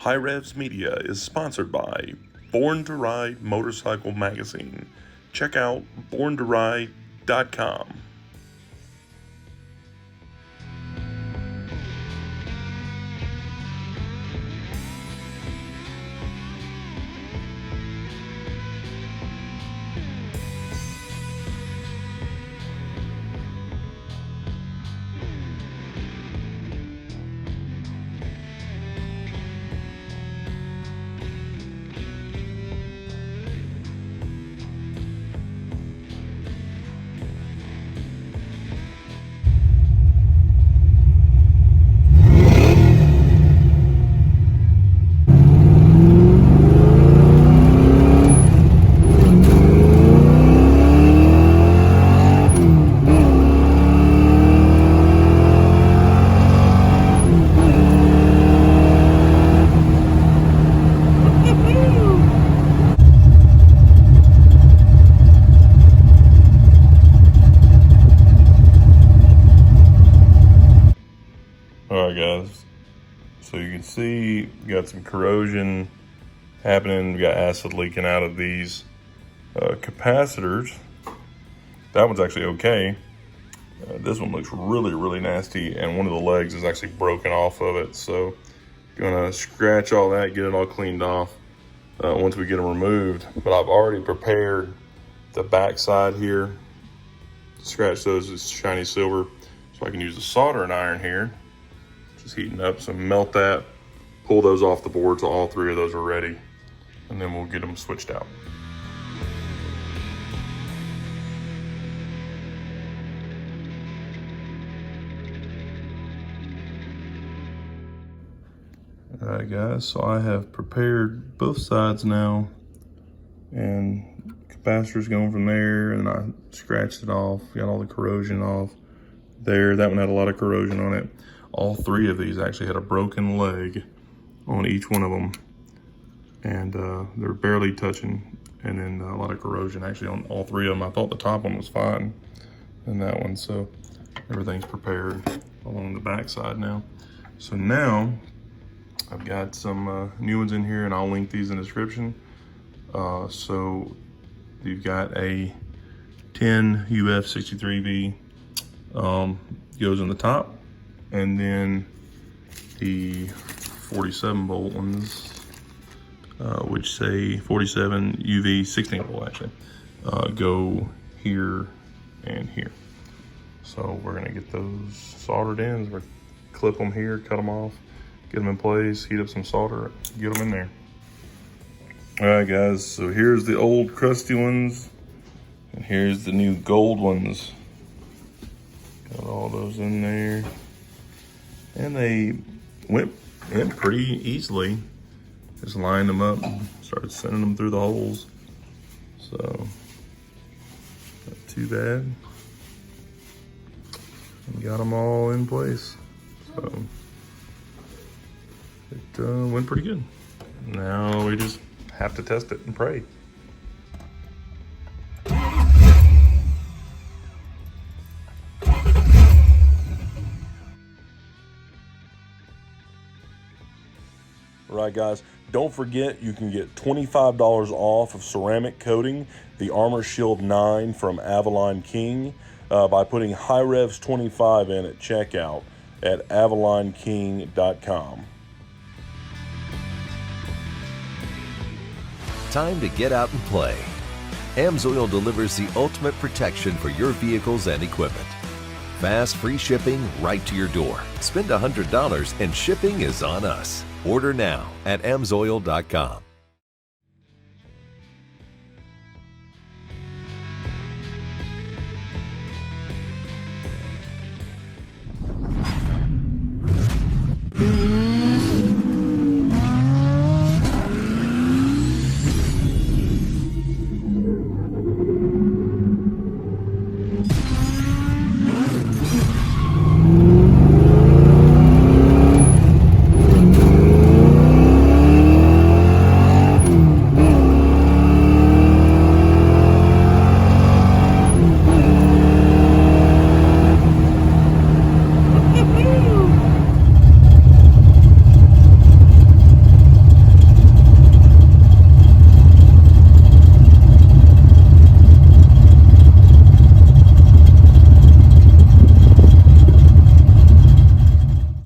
Hirevz Media is sponsored by Born to Ride Motorcycle Magazine. Check out borntoride.com. Alright guys, so you can see we got some corrosion happening. We got acid leaking out of these capacitors. That one's actually okay. This one looks really nasty, and one of the legs is actually broken off of it. So gonna scratch all that, get it all cleaned off once we get them removed. But I've already prepared the back side here to scratch those with shiny silver, so I can use the soldering iron here. Just heating up, so melt that, pull those off the board so all three of those are ready, and then we'll get them switched out. Alright guys, so I have prepared both sides now, and capacitor's going from there, and I scratched it off, got all the corrosion off there. That one had a lot of corrosion on it. All three of these actually had a broken leg on each one of them, and they're barely touching, and then a lot of corrosion actually on all three of them. I thought the top one was fine, and that one, so everything's prepared along the back side now. So now I've got some new ones in here, and I'll link these in the description. So you've got a 10 UF63V goes in the top, and then the 47 volt ones, which say 47 UV 16 volt actually, go here and here. So we're gonna get those soldered in. We're clip them here, cut them off, get them in place, heat up some solder, get them in there. All right guys, so here's the old crusty ones, and here's the new gold ones. Got all those in there. And they went in pretty easily. Just lined them up and started sending them through the holes. So, not too bad. And got them all in place. So, it went pretty good. Now we just have to test it and pray. Right guys, don't forget you can get $25 off of ceramic coating, the Armor Shield 9 from Avalon King, by putting Hirevz 25 in at checkout at avalonking.com. Time to get out and play. AMSOIL delivers the ultimate protection for your vehicles and equipment. Fast, free shipping right to your door. Spend $100 and shipping is on us. Order now at AMSOIL.com.